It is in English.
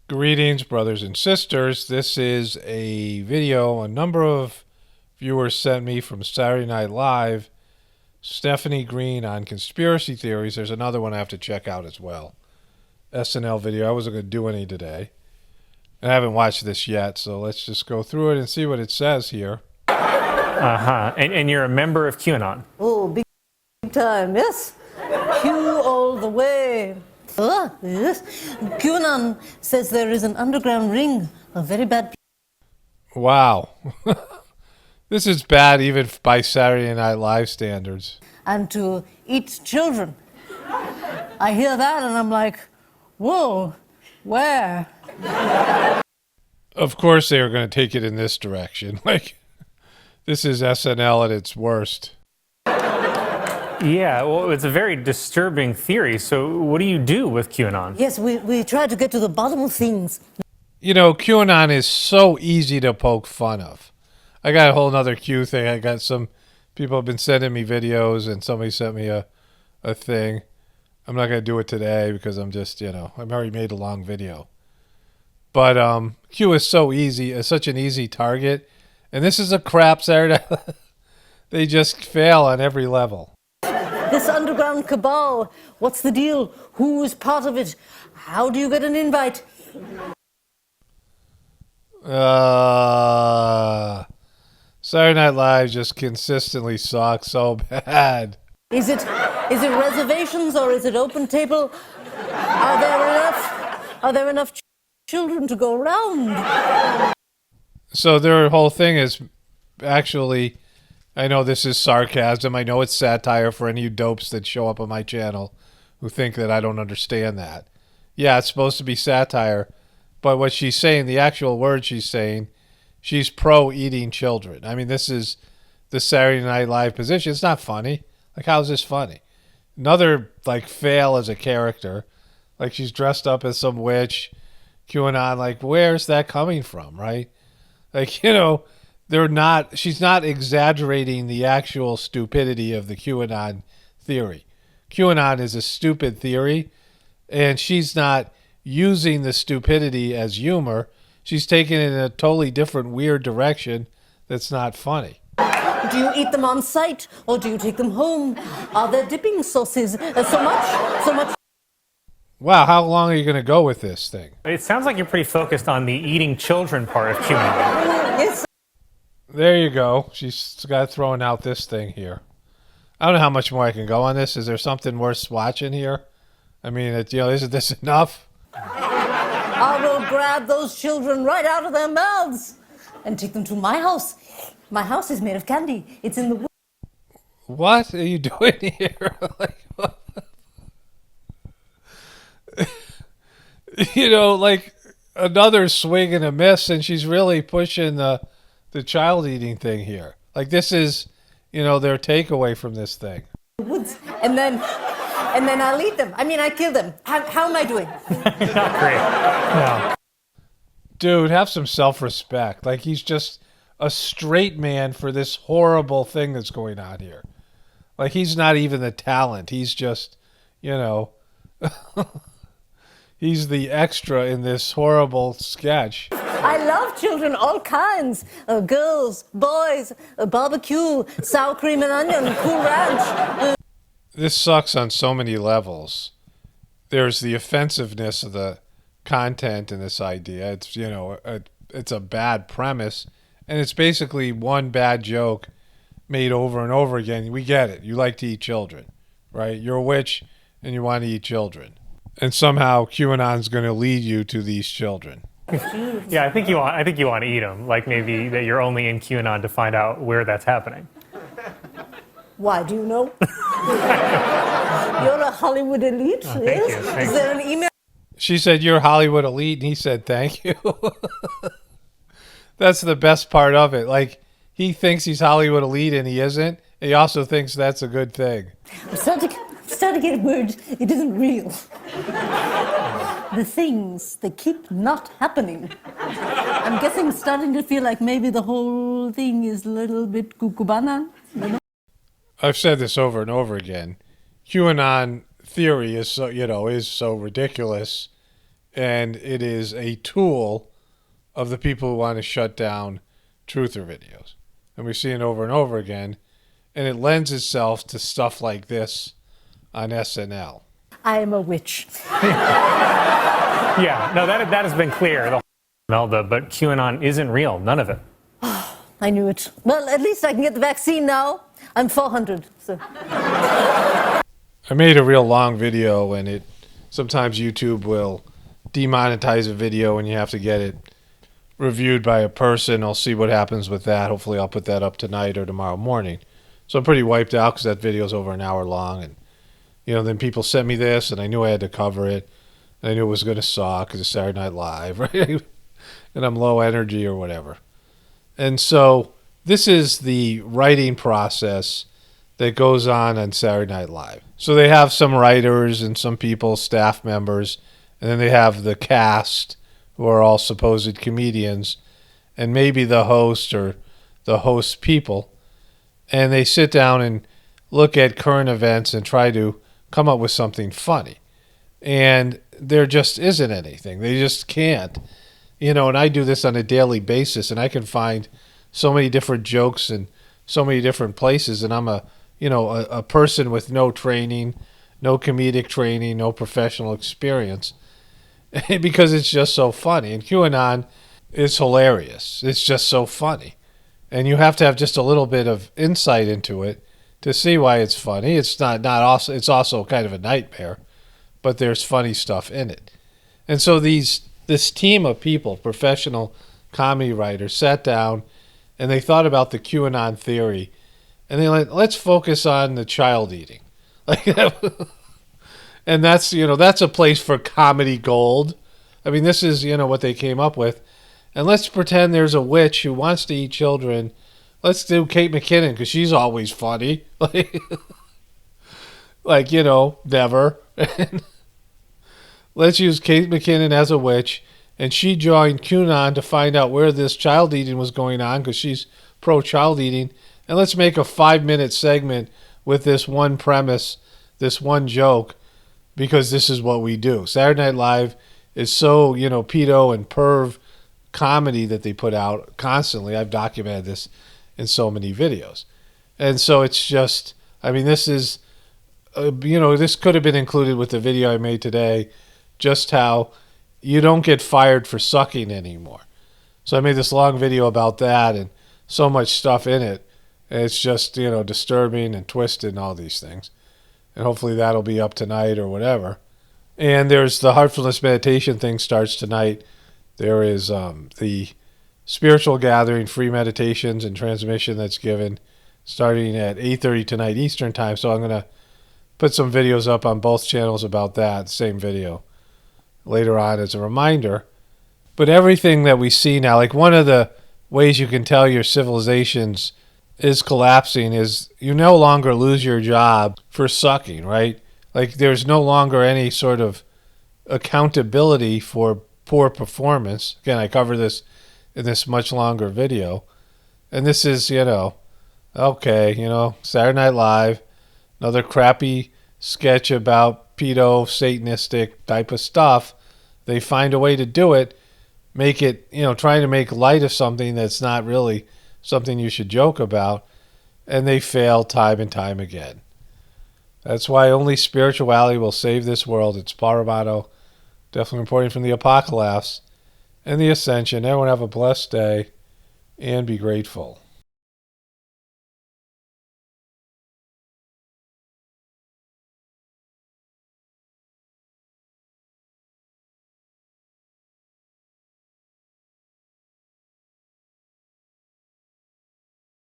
Greetings, brothers and sisters. This is a video a number of viewers sent me from Saturday Night Live. Stephanie Green on conspiracy theories. There's another one I have to check out as well. SNL video. I wasn't going to do any today. I haven't watched this yet, so let's just go through it and see what it says here. And you're a member of QAnon? Oh, big time, yes. Q all the way. Yes. QAnon says there is an underground ring of very bad people. Wow. This is bad even by Saturday Night Live standards. And to eat children. I hear that and I'm like, whoa, where? Of course they are going to take it in this direction. Like, this is SNL at its worst. Yeah, well, it's a very disturbing theory. So what do you do with QAnon? Yes, we try to get to the bottom of things. You know, QAnon is so easy to poke fun of. I got a whole nother Q thing. I got some people have been sending me videos, and somebody sent me a thing. I'm not going to do it today because I'm just, I've already made a long video. But Q is so easy, it's such an easy target. And this is a crap Saturday. They just fail on every level. This underground cabal, what's the deal? Who is part of it? How do you get an invite? Saturday Night Live just consistently sucks so bad. Is it reservations or is it open table? Are there enough children to go around? So their whole thing is actually, I know this is sarcasm. I know it's satire for any of you dopes that show up on my channel who think that I don't understand that. Yeah, it's supposed to be satire. But what she's saying, the actual word she's saying, she's pro-eating children. I mean, this is the Saturday Night Live position. It's not funny. Like, how's this funny? Another, fail as a character. Like, she's dressed up as some witch, QAnon. Like, where's that coming from, right? Like, she's not exaggerating the actual stupidity of the QAnon theory. QAnon is a stupid theory, and she's not using the stupidity as humor. She's taking it in a totally different, weird direction that's not funny. Do you eat them on site or do you take them home? Are there dipping sauces? So much. Wow, how long are you going to go with this thing? It sounds like you're pretty focused on the eating children part of QAnon. Yes. There you go. She's got throwing out this thing here. I don't know how much more I can go on this. Is there something worth watching here? I mean, isn't this enough? I will grab those children right out of their mouths and take them to my house. My house is made of candy. It's in the woods. What are you doing here? Another swing and a miss, and she's really pushing the child eating thing here. Like, this is, their takeaway from this thing. Woods, and then I'll eat them. I mean, I kill them. How am I doing? Not great. No. Dude, have some self-respect. Like, he's just a straight man for this horrible thing that's going on here. Like, he's not even the talent. He's just, he's the extra in this horrible sketch. I love children, all kinds. Girls, boys, barbecue, sour cream and onion, Cool Ranch. This sucks on so many levels. There's the offensiveness of the content in this idea. It's, it's a bad premise. And it's basically one bad joke made over and over again. We get it. You like to eat children, right? You're a witch and you want to eat children. And somehow QAnon's going to lead you to these children. Yeah, I think you want to eat them. Like, maybe that you're only in QAnon to find out where that's happening. Why, do you know? You're a Hollywood elite, Thank yes? you. Thank Is there an email? She said, you're Hollywood elite, and he said, thank you. That's the best part of it. Like, he thinks he's Hollywood elite, and he isn't. He also thinks that's a good thing. I'm starting to get a word. It isn't real. The things, they keep not happening. I'm guessing it's starting to feel like maybe the whole thing is a little bit cucubana. I've said this over and over again. QAnon theory is so, is so ridiculous and it is a tool of the people who want to shut down truther videos. And we see it over and over again, and it lends itself to stuff like this on SNL. I am a witch. Yeah, no, that has been clear, the Melda, but QAnon isn't real, none of it. I knew it. Well, at least I can get the vaccine now. I'm 400, so. I made a real long video, and sometimes YouTube will demonetize a video and you have to get it reviewed by a person. I'll see what happens with that. Hopefully I'll put that up tonight or tomorrow morning. So I'm pretty wiped out because that video's over an hour long. And, then people sent me this, and I knew I had to cover it. And I knew it was going to suck because it's Saturday Night Live, right? And I'm low energy or whatever. And so this is the writing process that goes on Saturday Night Live. So they have some writers and some people, staff members, and then they have the cast who are all supposed comedians, and maybe the host or the host's people. And they sit down and look at current events and try to come up with something funny. And there just isn't anything. They just can't. And I do this on a daily basis, and I can find so many different jokes in so many different places, and I'm a person with no training, no comedic training, no professional experience, because it's just so funny. And QAnon is hilarious. It's just so funny. And you have to have just a little bit of insight into it to see why it's funny. It's it's also kind of a nightmare, but there's funny stuff in it. And so this team of people, professional comedy writers, sat down and they thought about the QAnon theory, and they let's focus on the child eating. And that's a place for comedy gold. I mean, this is what they came up with. And let's pretend there's a witch who wants to eat children. Let's do Kate McKinnon because she's always funny. Never. Let's use Kate McKinnon as a witch, and she joined QAnon to find out where this child eating was going on because she's pro-child eating. And let's make a 5-minute segment with this one premise, this one joke, because this is what we do. Saturday Night Live is so, pedo and perv comedy that they put out constantly. I've documented this in so many videos. And so it's just, this is, this could have been included with the video I made today, just how you don't get fired for sucking anymore. So I made this long video about that and so much stuff in it. And it's just, disturbing and twisted and all these things. And hopefully that'll be up tonight or whatever. And there's the heartfulness meditation thing starts tonight. There is the spiritual gathering, free meditations and transmission that's given starting at 8:30 tonight Eastern time. So I'm going to put some videos up on both channels about that, same video, later on as a reminder. But everything that we see now, like one of the ways you can tell your civilizations is collapsing is you no longer lose your job for sucking, right? Like there's no longer any sort of accountability for poor performance. Again, I cover this in this much longer video. And this is, okay, Saturday Night Live, another crappy sketch about pedo, satanistic type of stuff. They find a way to do it, make it, trying to make light of something that's not really something you should joke about, and they fail time and time again. That's why only spirituality will save this world. It's Paul Romano, definitely reporting from the Apocalypse and the Ascension. Everyone have a blessed day and be grateful.